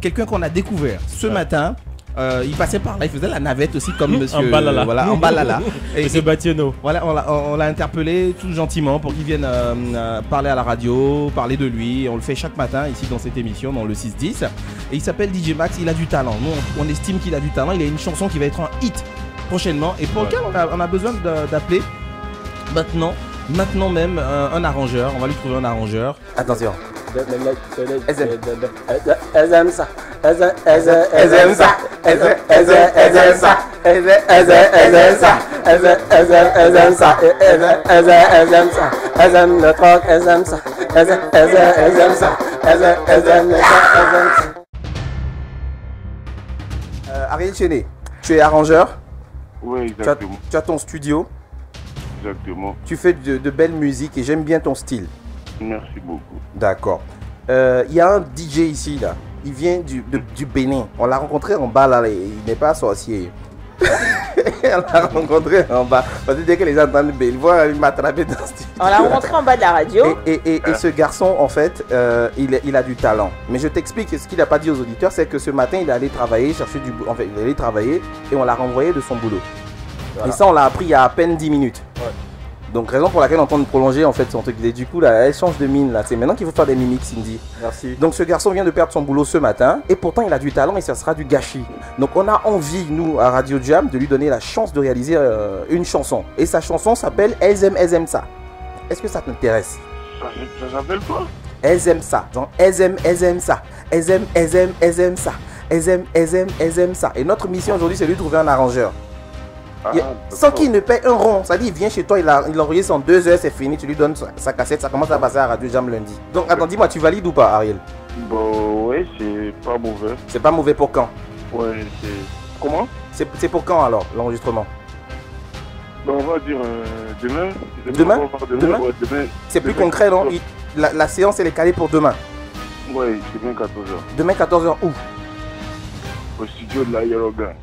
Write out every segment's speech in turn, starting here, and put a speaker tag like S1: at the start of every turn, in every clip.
S1: quelqu'un qu'on a découvert ce matin. Il passait par là, il faisait la navette aussi comme monsieur
S2: Mbalala.
S1: voilà, Mbalala.
S2: Et c'est Batieno.
S1: Voilà, on l'a interpellé tout gentiment pour qu'il vienne parler à la radio, parler de lui. On le fait chaque matin ici dans cette émission, dans le 6-10. Et il s'appelle DJ Max, il a du talent. Nous, on estime qu'il a du talent. Il a une chanson qui va être un hit prochainement et pour lequel on a besoin d'appeler maintenant même un arrangeur. On va lui trouver un arrangeur. Attention. Ariel Chéné, tu es arrangeur?
S3: Oui, exactement.
S1: Tu as ton studio?
S3: Exactement.
S1: Tu fais de belles musiques et j'aime bien ton style.
S3: Merci beaucoup.
S1: D'accord. Il y a un DJ ici, là. Il vient du Bénin. On l'a rencontré en bas, là. Il n'est pas sorcier. On l'a rencontré en bas. Parce que dès que les gens entendent il voit, il m'a attrapé dans ce studio.
S4: On l'a rencontré en bas de la radio.
S1: Et ce garçon, en fait, il a du talent. Mais je t'explique, ce qu'il n'a pas dit aux auditeurs, c'est que ce matin, il est allé travailler, il est allé travailler et on l'a renvoyé de son boulot. Voilà. Et ça, on l'a appris il y a à peine 10 minutes. Ouais. Donc, raison pour laquelle on tente de prolonger en fait son truc. Et du coup, là, elle change de mine. C'est maintenant qu'il faut faire des mimiques, Cindy.
S3: Merci.
S1: Donc, ce garçon vient de perdre son boulot ce matin. Et pourtant, il a du talent et ça sera du gâchis. Donc, on a envie, nous, à Radio Jam, de lui donner la chance de réaliser une chanson. Et sa chanson s'appelle Elles aiment ça. Est-ce que ça t'intéresse?
S3: Ça s'appelle quoi?
S1: Elles aiment ça. Donc, elles aiment ça. Elles aiment ça. Elles aiment ça. Et notre mission aujourd'hui, c'est de lui trouver un arrangeur. Sans qu'il ne paye un rond, ça dit il vient chez toi, il a enregistré en 2 heures, c'est fini, tu lui donnes sa cassette, ça commence à passer à Radio Jam lundi. Donc attends, dis-moi, tu valides ou pas, Ariel?
S3: Bon, ouais, c'est pas mauvais.
S1: C'est pas mauvais pour quand?
S3: Ouais, c'est... Comment?
S1: C'est pour quand alors, l'enregistrement?
S3: Ben, on va dire demain.
S1: Demain?
S3: Ouais, demain.
S1: C'est plus concret, non? La séance, elle est calée pour demain?
S3: Ouais, demain 14h.
S1: Demain 14h où?
S3: Au studio de la Yellow Gang.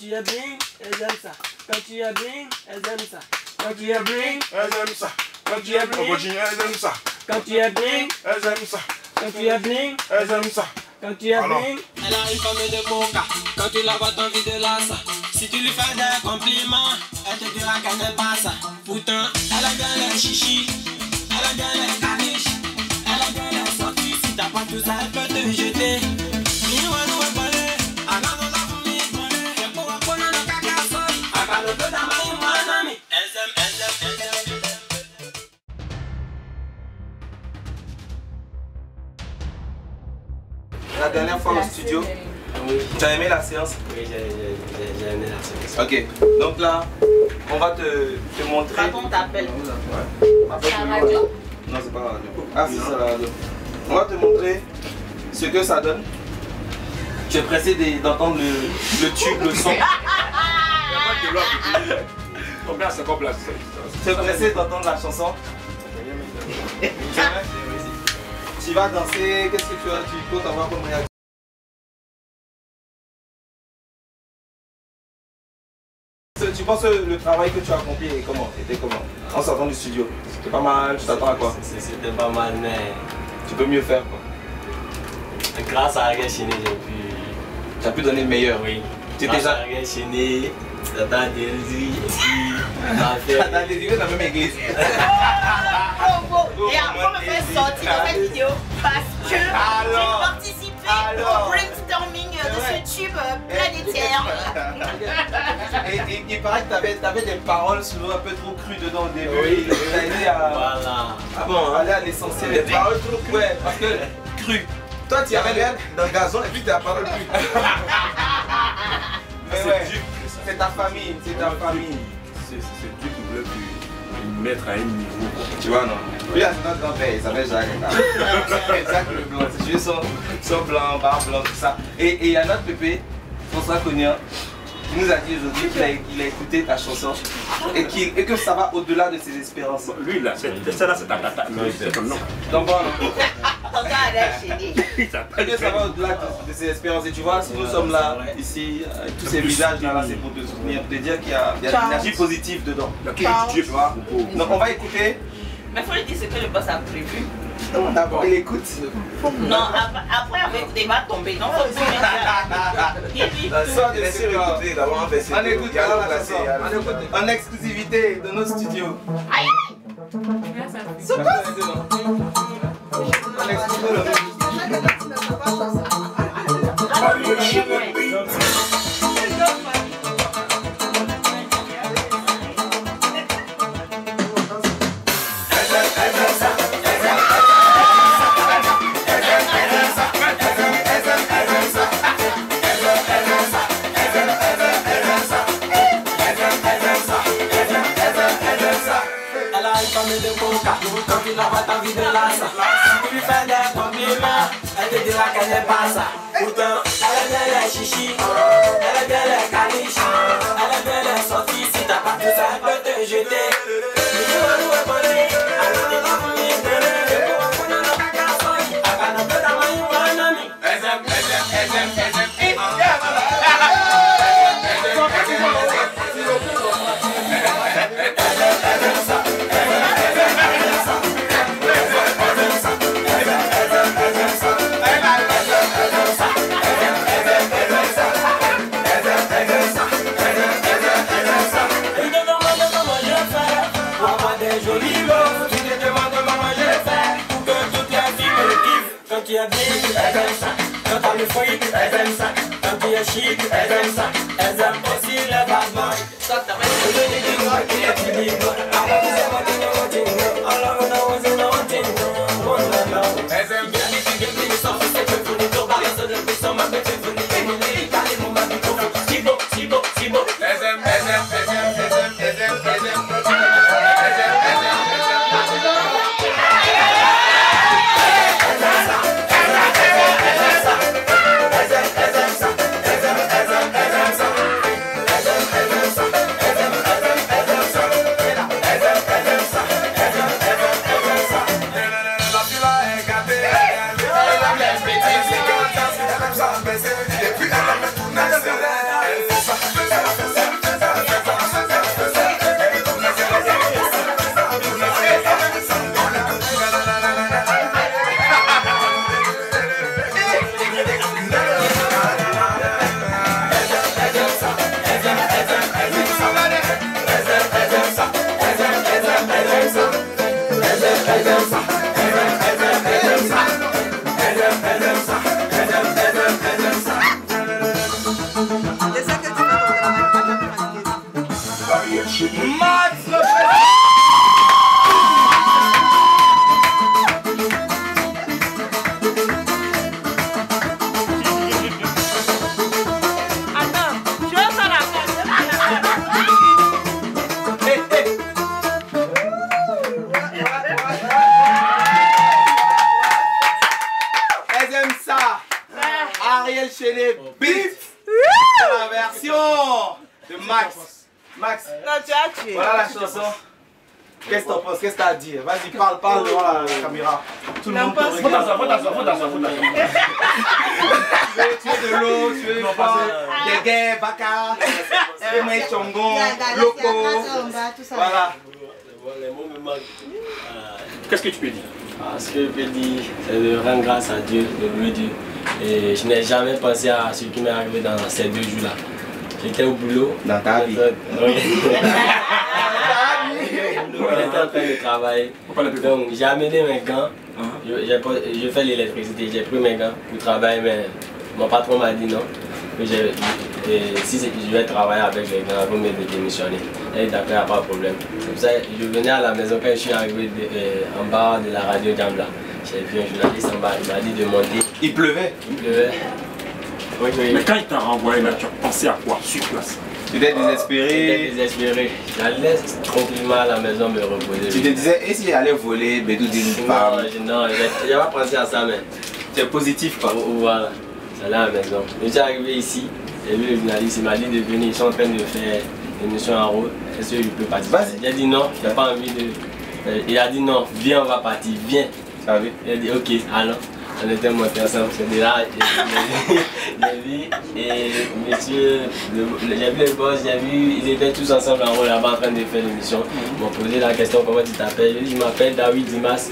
S5: tu es bling, elles aiment ça. Quand tu es bling, elles aiment ça. Quand tu es bling,
S6: elles aiment ça.
S5: Quand tu es bling,
S6: elles aiment ça.
S5: Quand tu es bling,
S6: elles aiment ça.
S5: Quand tu es bling,
S6: elles aiment ça.
S5: Quand tu es bling,
S7: elle a une femme de coca. Quand tu la vois, t'as envie de la ça. Si tu lui fais des compliments, elle te dira qu'elle n'aime pas ça. Pourtant, elle a bien les chichis, elle a bien les caniches, elle a bien les sorties. Si t'as pas tout ça, elle peut te jeter.
S1: La dernière fois au studio, tu as aimé la séance?
S8: Oui, j'ai aimé la séance.
S1: Ok, donc là, on va te montrer.
S4: Par contre, t'appelles.
S1: Ouais.
S4: C'est la radio?
S1: Non, c'est pas la radio. Ah, c'est ça la radio. On va te montrer ce que ça donne. Tu es pressé d'entendre le tube, le son.
S6: Combien c'est comme là?
S1: Tu es pressé d'entendre la chanson? Tu vas danser, qu'est-ce que tu comptes avoir comme réaction? Tu penses que le travail que tu as accompli était comment? En sortant du studio, c'était pas mal, tu t'attends à quoi?
S8: C'était pas mal, mais
S1: tu peux mieux faire quoi.
S8: Grâce à Ariel Chéné,
S1: tu as pu donner le meilleur.
S8: Oui.
S1: Tu
S8: grâce
S1: déjà...
S8: à Ariel Chéné, Tata Désiré, et puis
S1: Tata Désiré dans la même église.
S4: Et après on me fait sortir de cette vidéo parce que j'ai participé au brainstorming de ce tube planétaire.
S1: Et il paraît que tu avais des paroles souvent un peu trop crues dedans au début.
S8: Oui.
S1: Tu as aidé à...
S8: Voilà.
S1: Aller à l'essentiel. Des paroles trop crues. Ouais, parce que crues. Toi tu avais l'air dans le gazon et puis tu as parlé plus. Mais ouais, c'est ta famille, c'est ta famille.
S6: C'est Dieu qui voulait mettre à un niveau.
S1: Tu vois, non? Lui, c'est notre grand-père, il s'appelle Jacques. Jacques le blanc, c'est juste son blanc, barbe blanc, tout ça. Et il y a notre pépé, François Cognan, qui nous a dit aujourd'hui qu'il a écouté ta chanson et que ça va au-delà de ses espérances.
S6: Lui, là, c'est ta tata. C'est ton nom.
S1: Donc bon,
S4: tonton Adèle Chédé.
S1: Ça va au-delà de ces expériences. Et tu vois, si nous sommes là, ici, avec tous ces visages là, c'est pour te souvenir, te dire qu'il y a de l'énergie positive dedans. Tu vois. Donc on va écouter.
S4: Mais il faut lui dire ce que le boss a prévu.
S1: D'abord, il écoute.
S4: Non, après avec des va tomber. Non, faut dire.
S1: On écoute la chanson. On écoute en exclusivité de nos studios.
S4: Aïe!
S1: C'est quoi? En exclusivité.
S7: Quand tu la vois t'envie de la ça. Si tu lui fais des compliments, elle te dira qu'elle n'est pas ça. Pourtant, elle aime bien les chichis, elle aime bien les caniches, elle aime bien les sorties. Si t'as pas tout ça, elle peut te jeter. Quand tu es bien, elles aiment ça. Quand t'as le fric, elles aiment ça. Quand tu es chic, elles aiment ça. Elles aiment aussi les bad boys. Quand t'as le
S1: Ariel Chédé, beat. La version de Max. Max.
S4: Non, tu as tué.
S1: Voilà la chanson. Qu'est-ce que t'en penses? Qu'est-ce que t'as à dire? Vas-y, parle devant la caméra. Tout le monde te regarde.
S6: Faut t'asseoir.
S1: Tu veux de l'eau, tu veux des gays, baka, des chongon, loco. Voilà.
S8: Les mots me manquent.
S6: Qu'est-ce que tu peux dire?
S8: Ce que je peux dire, c'est de rendre grâce à Dieu, de louer Dieu. Et je n'ai jamais pensé à ce qui m'est arrivé dans ces 2 jours-là. J'étais au boulot.
S1: Dans ta vie.
S8: J'étais en train de travailler. Donc j'ai amené mes gants. Je fais l'électricité. J'ai pris mes gants pour travailler, mais mon patron m'a dit non. Si je vais travailler avec les gants, vous me démissionner. Et d'accord, il n'y a pas de problème. C'est pour ça que je venais à la maison quand je suis arrivé en bas de la radio Jambla. J'ai vu un journaliste en bas, il m'a dit de monter.
S1: Il pleuvait.
S8: Oui.
S6: Mais quand il t'a renvoyé là, tu as pensé à quoi sur place?
S1: Tu étais désespéré.
S8: J'étais désespéré. J'allais tranquillement à la maison me reposer.
S1: Tu te disais, et s'il allait voler Bédou d'une femme?
S8: Non, j'ai pas pensé à ça, mais
S1: tu es positif quoi.
S8: Voilà, j'allais à la maison. Je suis arrivé ici, j'ai vu le journaliste, il m'a dit de venir, ils sont en train de faire une émission en route. Est-ce que je peux partir? J'ai dit non, j'ai pas envie de. Il a dit non, viens, on va partir, viens. Ah oui. Il a dit ok, alors on était montés ensemble. C'est de là, j'ai vu et monsieur, j'ai vu le boss, j'ai vu, ils étaient tous ensemble en haut là-bas en train de faire l'émission. Ils m'ont posé la question comment tu t'appelles. Je m'appelle David Dimas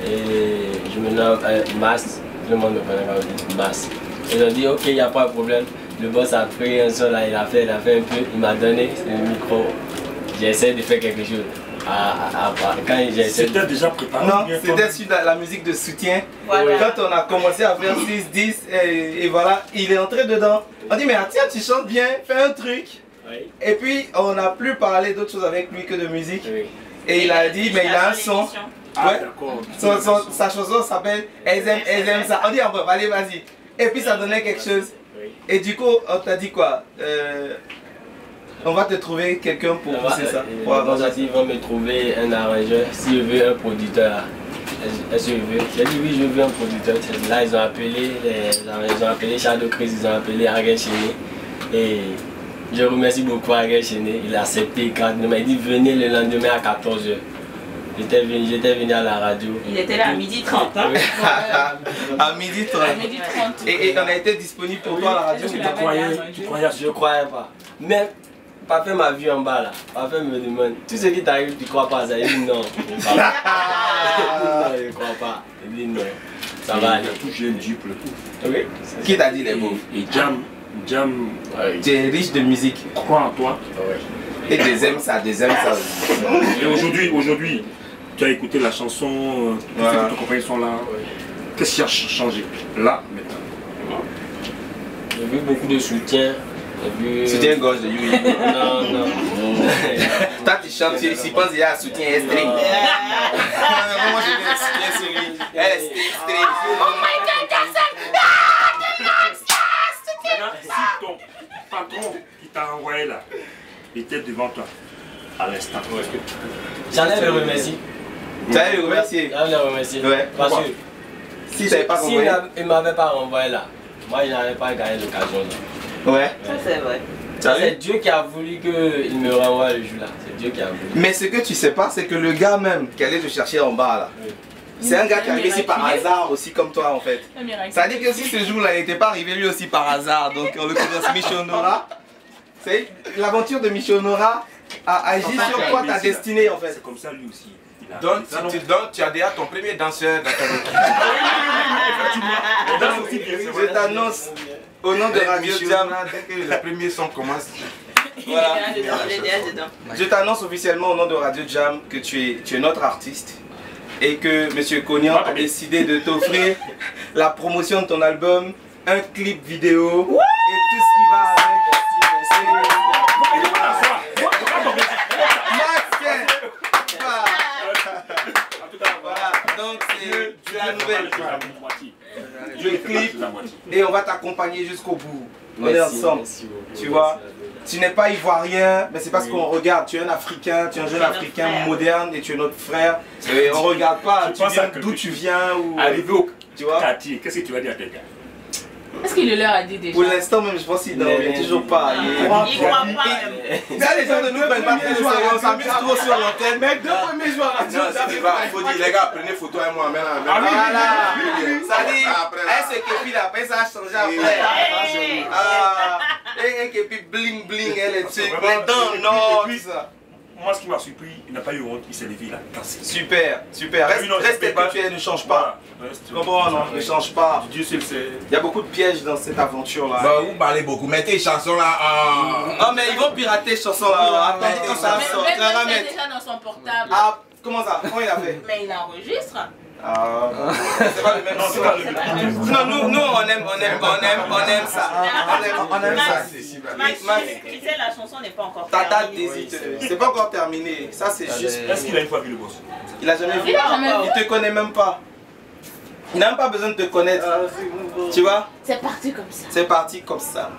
S8: et je me nomme Mas. Tout le monde me connaît comme Mas. Ils ont dit ok, il n'y a pas de problème. Le boss a pris un son là, il a fait un peu, il m'a donné le micro. J'ai essayé de faire quelque chose. Quand j'ai essayé.
S6: C'était déjà préparé.
S1: Non, c'était sur la musique de soutien.
S4: Voilà.
S1: Quand on a commencé à faire 6-10 et voilà, il est entré dedans. On dit mais tiens, tu chantes bien, fais un truc.
S8: Oui.
S1: Et puis on n'a plus parlé d'autre chose avec lui que de musique.
S8: Oui.
S1: Et il a dit mais il a un son.
S6: Ah,
S1: Ouais.
S6: d'accord.
S1: Sa chanson s'appelle Elles aiment ça. On dit en bref, allez vas-y. Et puis ça donnait quelque chose.
S8: Oui.
S1: Et du coup, on t'a dit quoi? On va te trouver quelqu'un pour pousser ça.
S8: Ils vont me trouver un arrangeur. Si je veux un producteur, est-ce que je veux? J'ai dit oui, je veux un producteur. Là, ils ont appelé Shadow Chris, ils ont appelé Ariel Chéné. Et je remercie beaucoup Ariel Chéné. Il a accepté gratuitement. Il dit venez le lendemain à 14 h. J'étais venu à la radio.
S4: Il était là à 12h30. Hein?
S1: À 12h30.
S4: À 12h30.
S1: Et on a été disponible pour toi à la radio.
S6: Tu croyais?
S8: Je croyais pas. Même Papa m'a vu en bas là. Papa me demande tout ce qui t'arrive, tu crois pas ça? Il dit non. Non, je crois pas. Il dit non. Ça va aller.
S6: Tout j'ai un duple.
S8: Oui.
S1: Qui t'a dit les mots?
S6: Et Jam,
S1: Tu es riche de musique.
S6: crois en toi.
S1: Et des aimes ça, des aimes ça.
S6: Et aujourd'hui, tu as écouté la chanson, tous ceux qui t'accompagnent sont là. Qu'est-ce qui a changé là maintenant?
S8: J'ai vu beaucoup de soutien.
S1: Soutien gauche de Yui.
S8: Non.
S1: Toi tu chantes, tu pense il y a un soutien string. Moi j'ai bien soutien sur lui. Elle est string.
S4: Oh my god, that's
S6: Si ton patron qui t'a envoyé là était devant toi à l'instant, est-ce que
S8: J'allais le remercier.
S1: Tu allais le remercier?
S8: J'allais le remercier.
S1: Ouais.
S8: Parce que
S1: Si tu n'avais pas
S8: s'il
S1: envoyé.
S8: ne m'avait pas renvoyé là, moi je n'avais pas gagné l'occasion là.
S1: Ouais.
S4: Ça c'est vrai.
S8: C'est Dieu qui a voulu qu'il me renvoie le jour là. C'est Dieu qui a voulu.
S1: Mais ce que tu sais pas, c'est que le gars même qui allait te chercher en bas là,
S8: Oui.
S1: c'est un gars qui est arrivé ici par hasard aussi comme toi en fait.
S4: Un miracle.
S1: Ça veut dire que si ce jour-là il n'était pas arrivé lui aussi par hasard, donc en l'occurrence Michel Honora, c'est l'aventure de Michel Honora a agi sur quoi ta destinée en fait.
S6: c'est comme ça lui aussi.
S2: Donc, tu as déjà ton premier danseur dans ton équipe.
S1: Je t'annonce au nom de Radio Jam,
S2: Dès que le premier son commence,
S1: voilà.
S4: Il est déjà dedans.
S1: Je t'annonce officiellement au nom de Radio Jam que tu es notre artiste et que M. Cognan a décidé de t'offrir la promotion de ton album, un clip vidéo et tout ce qui va avec. Voilà, donc c'est la nouvelle. Le clip et on va t'accompagner jusqu'au bout. On est ensemble, tu vois. Tu n'es pas ivoirien, mais c'est parce qu'on regarde. Tu es un Africain, tu es un jeune Africain moderne et tu es notre frère. Et on regarde pas d'où tu viens ou.
S6: Arrivé au
S1: tu vois.
S6: quartier, qu'est-ce que tu vas dire à tes gars?
S4: Est-ce qu'il le leur a dit déjà?
S1: Pour l'instant même, je pense qu'il ne revient toujours pas.
S4: Il croit pas même.
S1: Là, les gens ne nous prennent pas très sérieux, on s'amuse trop sur l'antenne. Mais deux premiers jours à radio, ça
S2: il faut dire les gars, prenez photo avec moi.
S1: voilà. Ça dit, est-ce que puis après ça a changé après. Et que puis bling bling, elle est dessus. Les dents, non, tout ça.
S6: Moi, ce qui m'a surpris, il n'a pas eu honte, il s'est levé, il a dansé.
S1: Super, super. Reste tel que tu es, ne change pas. Tu comprends, non? Ne change pas.
S6: Dieu seul sait.
S1: Il y a beaucoup de pièges dans cette aventure-là.
S2: Bah, vous parlez beaucoup. Mettez les chansons là en.
S1: Non, mais ils vont pirater cette chanson-là. Attendez quand ça sort.
S4: Mais c'est déjà dans son portable.
S1: Ah, comment ça? Comment il a fait?
S4: Mais il enregistre.
S1: Ah, c'est pas le même son. Non, nous on aime ça. On aime ça.
S4: Tu sais, la chanson n'est pas encore
S1: Ta date
S4: terminée.
S1: d'hésite. C'est pas encore terminé. Ça, c'est juste.
S6: Est-ce qu'il a une fois vu le boss?
S1: Il a jamais vu. Il te connaît même pas. Il n'a même pas besoin de te connaître. Tu vois?
S4: C'est parti comme ça.
S1: C'est parti comme ça.